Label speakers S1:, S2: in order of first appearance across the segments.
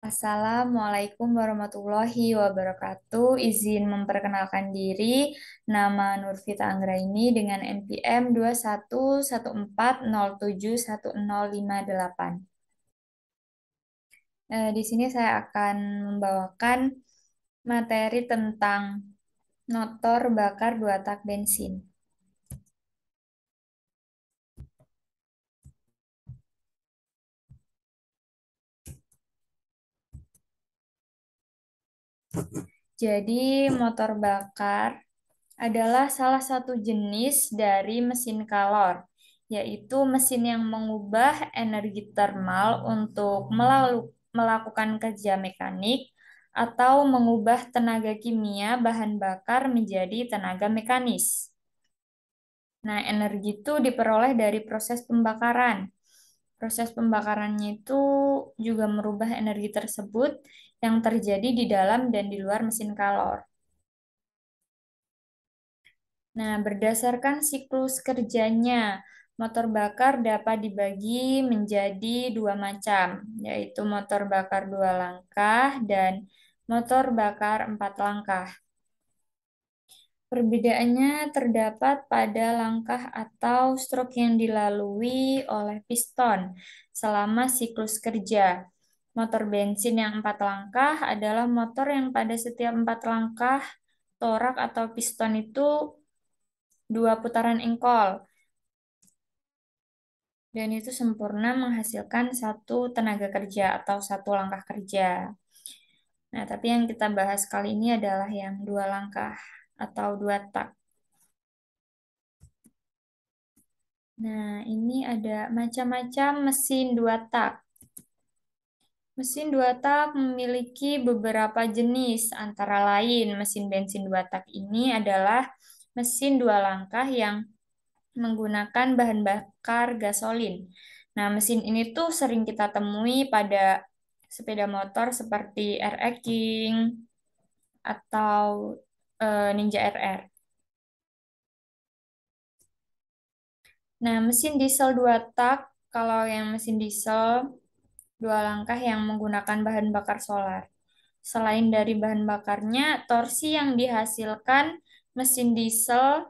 S1: Assalamualaikum warahmatullahi wabarakatuh. Izin memperkenalkan diri, nama Nurfita Anggraini dengan NPM 21140710058. Di sini saya akan membawakan materi tentang motor bakar dua tak bensin. Jadi, motor bakar adalah salah satu jenis dari mesin kalor, yaitu mesin yang mengubah energi termal untuk melakukan kerja mekanik atau mengubah tenaga kimia bahan bakar menjadi tenaga mekanis. Nah, energi itu diperoleh dari proses pembakaran. Proses pembakarannya itu juga merubah energi tersebut yang terjadi di dalam dan di luar mesin kalor. Nah, berdasarkan siklus kerjanya, motor bakar dapat dibagi menjadi dua macam, yaitu motor bakar dua langkah dan motor bakar empat langkah. Perbedaannya terdapat pada langkah atau stroke yang dilalui oleh piston selama siklus kerja. Motor bensin yang empat langkah adalah motor yang pada setiap empat langkah torak atau piston itu dua putaran engkol, dan itu sempurna menghasilkan satu tenaga kerja atau satu langkah kerja. Nah, tapi yang kita bahas kali ini adalah yang dua langkah atau dua tak. Nah, ini ada macam-macam mesin dua tak. Mesin dua tak memiliki beberapa jenis, antara lain mesin bensin dua tak ini adalah mesin dua langkah yang menggunakan bahan bakar gasolin. Nah, mesin ini tuh sering kita temui pada sepeda motor seperti RX King atau Ninja RR. Nah, mesin diesel dua tak, kalau yang mesin diesel dua langkah yang menggunakan bahan bakar solar. Selain dari bahan bakarnya, torsi yang dihasilkan mesin diesel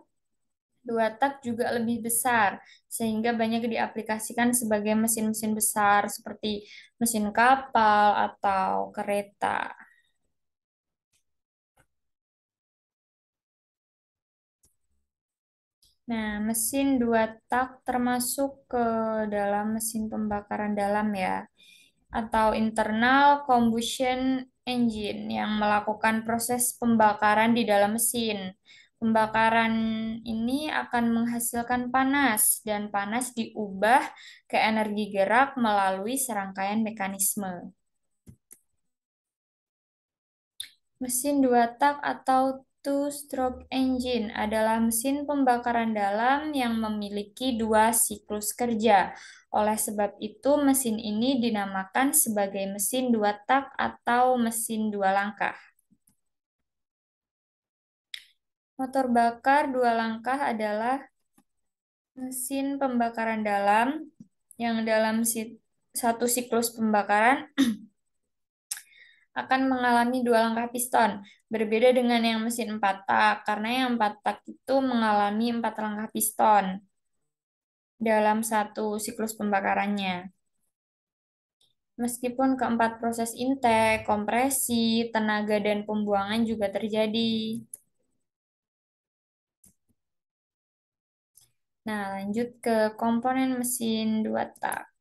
S1: dua tak juga lebih besar, sehingga banyak diaplikasikan sebagai mesin-mesin besar seperti mesin kapal atau kereta. Nah, mesin dua tak termasuk ke dalam mesin pembakaran dalam ya, atau internal combustion engine yang melakukan proses pembakaran di dalam mesin. Pembakaran ini akan menghasilkan panas, dan panas diubah ke energi gerak melalui serangkaian mekanisme. Mesin dua tak atau two-stroke engine adalah mesin pembakaran dalam yang memiliki dua siklus kerja. Oleh sebab itu, mesin ini dinamakan sebagai mesin dua tak atau mesin dua langkah. Motor bakar dua langkah adalah mesin pembakaran dalam yang dalam satu siklus pembakaran akan mengalami dua langkah piston, berbeda dengan yang mesin empat tak, karena yang empat tak itu mengalami empat langkah piston dalam satu siklus pembakarannya. Meskipun keempat proses intake, kompresi, tenaga, dan pembuangan juga terjadi. Nah, lanjut ke komponen mesin dua tak.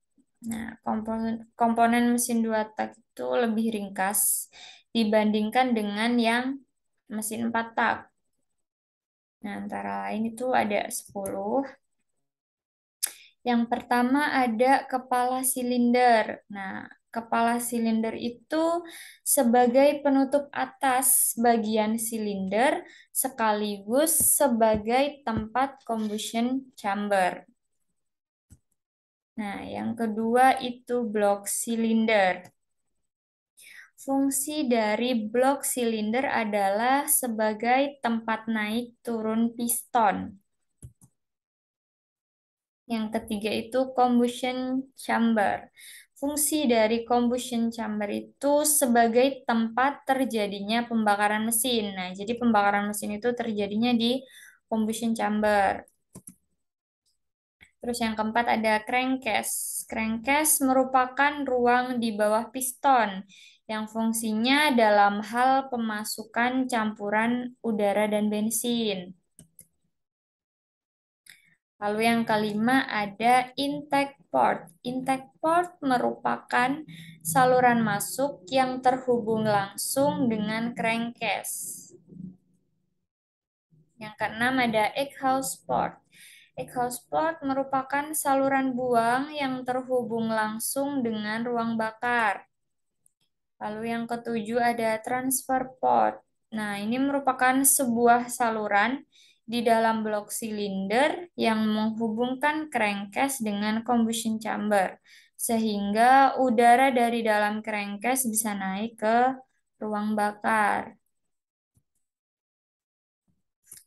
S1: Nah, komponen mesin dua tak itu lebih ringkas dibandingkan dengan yang mesin empat tak. Nah, antara lain itu ada 10. Yang pertama ada kepala silinder. Nah, kepala silinder itu sebagai penutup atas bagian silinder sekaligus sebagai tempat combustion chamber. Nah, yang kedua itu blok silinder. Fungsi dari blok silinder adalah sebagai tempat naik turun piston. Yang ketiga itu combustion chamber. Fungsi dari combustion chamber itu sebagai tempat terjadinya pembakaran mesin. Nah, jadi pembakaran mesin itu terjadinya di combustion chamber. Terus yang keempat ada crankcase. Crankcase merupakan ruang di bawah piston yang fungsinya dalam hal pemasukan campuran udara dan bensin. Lalu yang kelima ada intake port. Intake port merupakan saluran masuk yang terhubung langsung dengan crankcase. Yang keenam ada exhaust port. Exhaust port merupakan saluran buang yang terhubung langsung dengan ruang bakar. Lalu yang ketujuh ada transfer port. Nah, ini merupakan sebuah saluran di dalam blok silinder yang menghubungkan crankcase dengan combustion chamber, sehingga udara dari dalam crankcase bisa naik ke ruang bakar.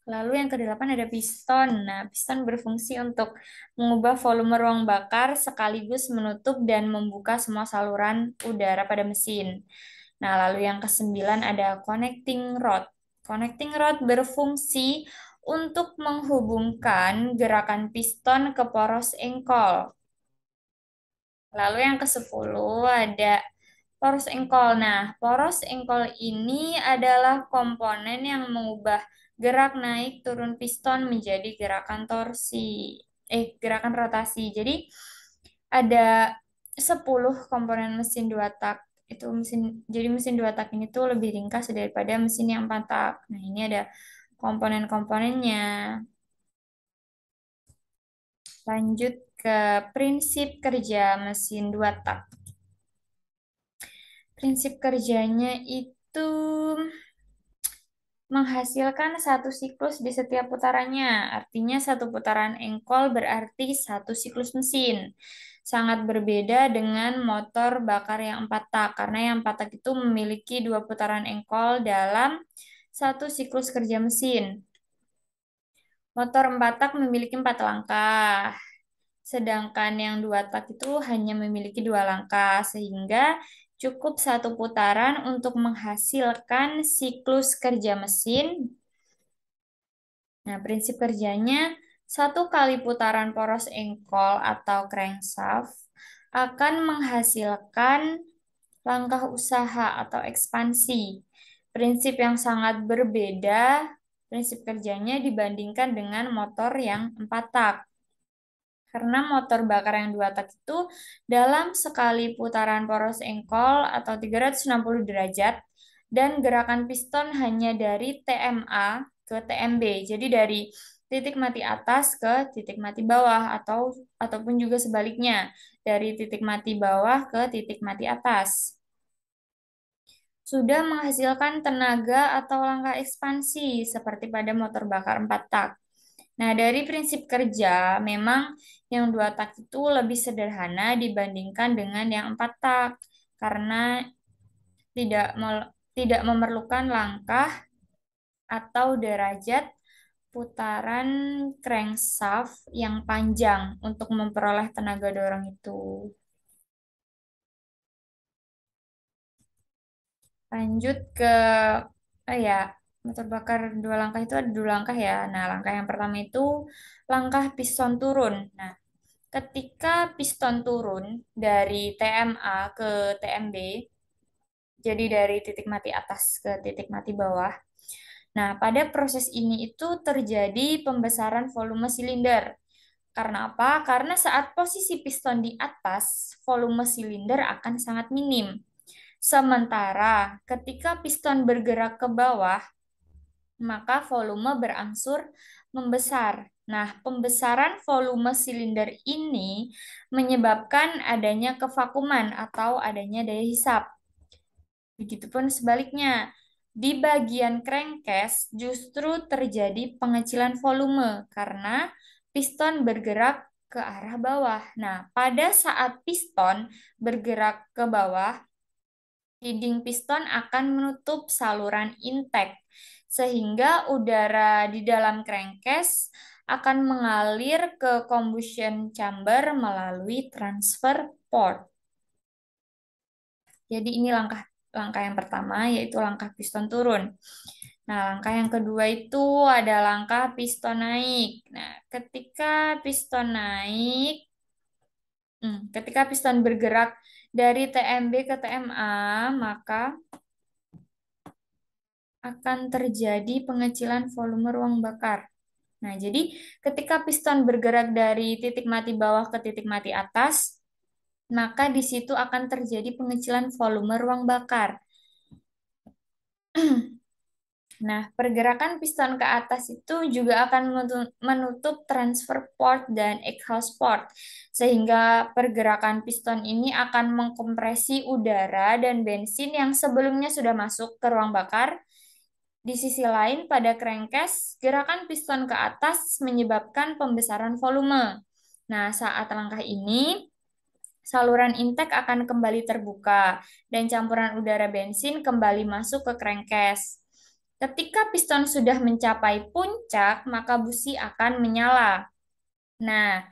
S1: Lalu yang kedelapan ada piston. Nah, piston berfungsi untuk mengubah volume ruang bakar sekaligus menutup dan membuka semua saluran udara pada mesin. Nah, lalu yang kesembilan ada connecting rod. Connecting rod berfungsi untuk menghubungkan gerakan piston ke poros engkol. Lalu yang ke-10 ada poros engkol. Nah, poros engkol ini adalah komponen yang mengubah gerak naik turun piston menjadi gerakan torsi. Gerakan rotasi. Jadi ada 10 komponen mesin dua tak. Jadi mesin dua tak ini tuh lebih ringkas daripada mesin yang empat tak. Nah, ini ada komponen-komponennya. Lanjut ke prinsip kerja mesin dua tak. Prinsip kerjanya itu menghasilkan satu siklus di setiap putarannya. Artinya satu putaran engkol berarti satu siklus mesin. Sangat berbeda dengan motor bakar yang empat tak, karena yang empat tak itu memiliki dua putaran engkol dalam satu siklus kerja mesin. Motor empat tak memiliki 4 langkah. Sedangkan yang dua tak itu hanya memiliki 2 langkah, sehingga cukup satu putaran untuk menghasilkan siklus kerja mesin. Nah, prinsip kerjanya, satu kali putaran poros engkol atau crankshaft akan menghasilkan langkah usaha atau ekspansi. Prinsip yang sangat berbeda prinsip kerjanya dibandingkan dengan motor yang empat tak. Karena motor bakar yang dua tak itu dalam sekali putaran poros engkol atau 360 derajat dan gerakan piston hanya dari TMA ke TMB. Jadi dari titik mati atas ke titik mati bawah ataupun juga sebaliknya dari titik mati bawah ke titik mati atas. Sudah menghasilkan tenaga atau langkah ekspansi seperti pada motor bakar 4 tak. Nah, dari prinsip kerja, memang yang 2 tak itu lebih sederhana dibandingkan dengan yang 4 tak, karena tidak memerlukan langkah atau derajat putaran crankshaft yang panjang untuk memperoleh tenaga dorong itu. Lanjut ke, oh ya, motor bakar 2 langkah itu ada 2 langkah ya. Nah, langkah yang pertama itu langkah piston turun. Nah, ketika piston turun dari TMA ke TMB, jadi dari titik mati atas ke titik mati bawah. Nah, pada proses ini itu terjadi pembesaran volume silinder. Karena apa? Karena saat posisi piston di atas, volume silinder akan sangat minim. Sementara ketika piston bergerak ke bawah, maka volume berangsur membesar. Nah, pembesaran volume silinder ini menyebabkan adanya kevakuman atau adanya daya hisap. Begitupun sebaliknya, di bagian crankcase justru terjadi pengecilan volume karena piston bergerak ke arah bawah. Nah, pada saat piston bergerak ke bawah, dinding piston akan menutup saluran intake, sehingga udara di dalam crankcase akan mengalir ke combustion chamber melalui transfer port. Jadi ini langkah langkah yang pertama yaitu langkah piston turun. Nah, langkah yang kedua itu ada langkah piston naik. Nah, ketika piston bergerak dari TMB ke TMA, maka akan terjadi pengecilan volume ruang bakar. Nah, jadi ketika piston bergerak dari titik mati bawah ke titik mati atas, maka di situ akan terjadi pengecilan volume ruang bakar. Nah, pergerakan piston ke atas itu juga akan menutup transfer port dan exhaust port, sehingga pergerakan piston ini akan mengkompresi udara dan bensin yang sebelumnya sudah masuk ke ruang bakar. Di sisi lain, pada crankcase, gerakan piston ke atas menyebabkan pembesaran volume. Nah, saat langkah ini, saluran intake akan kembali terbuka dan campuran udara bensin kembali masuk ke crankcase. Ketika piston sudah mencapai puncak, maka busi akan menyala. Nah,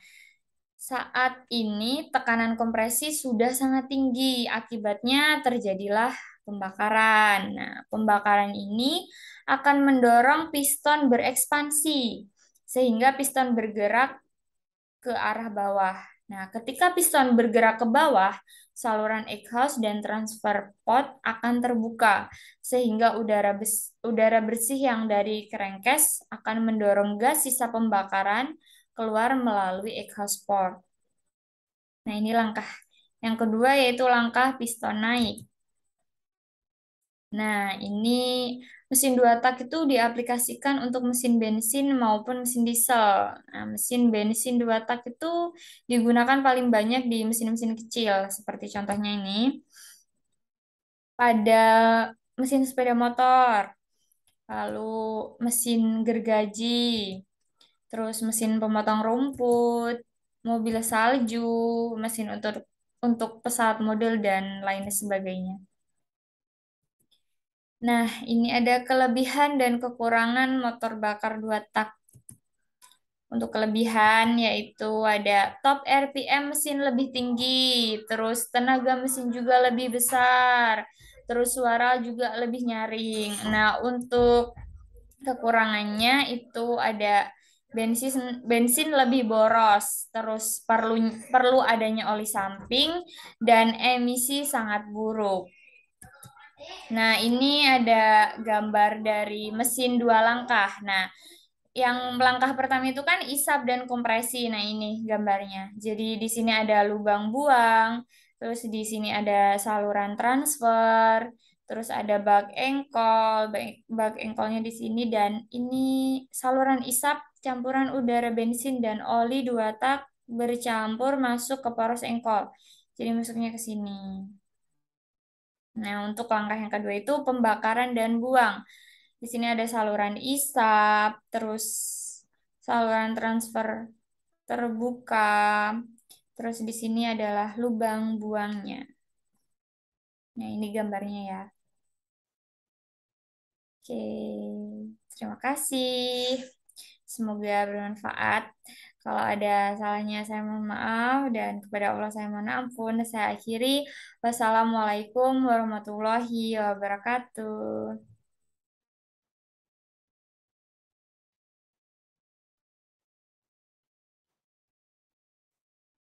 S1: saat ini tekanan kompresi sudah sangat tinggi, akibatnya terjadilah pembakaran. Nah, pembakaran ini akan mendorong piston berekspansi, sehingga piston bergerak ke arah bawah. Nah, ketika piston bergerak ke bawah, saluran exhaust dan transfer pot akan terbuka, sehingga udara bersih yang dari crankcase akan mendorong gas sisa pembakaran keluar melalui exhaust port. Nah, ini langkah yang kedua yaitu langkah piston naik. Nah, ini mesin dua tak itu diaplikasikan untuk mesin bensin maupun mesin diesel. Nah, mesin bensin dua tak itu digunakan paling banyak di mesin-mesin kecil, seperti contohnya ini. Pada mesin sepeda motor, lalu mesin gergaji, terus mesin pemotong rumput, mobil salju, mesin untuk pesawat model dan lain sebagainya. Nah, ini ada kelebihan dan kekurangan motor bakar dua tak. Untuk kelebihan yaitu ada top RPM mesin lebih tinggi, terus tenaga mesin juga lebih besar, terus suara juga lebih nyaring. Nah, untuk kekurangannya itu ada bensin lebih boros, terus perlu perlu adanya oli samping dan emisi sangat buruk. Nah, ini ada gambar dari mesin dua langkah. Nah, yang langkah pertama itu kan isap dan kompresi. Nah, ini gambarnya. Jadi di sini ada lubang buang, terus di sini ada saluran transfer, terus ada bak engkol, bak engkolnya di sini dan ini saluran isap campuran udara bensin dan oli dua tak bercampur masuk ke poros engkol. Jadi masuknya ke sini. Nah, untuk langkah yang kedua itu pembakaran dan buang. Di sini ada saluran isap, terus saluran transfer terbuka, terus di sini adalah lubang buangnya. Nah, ini gambarnya ya. Oke, terima kasih. Semoga bermanfaat. Kalau ada salahnya saya mohon maaf dan kepada Allah saya mohon ampun. Saya akhiri. Wassalamualaikum warahmatullahi wabarakatuh.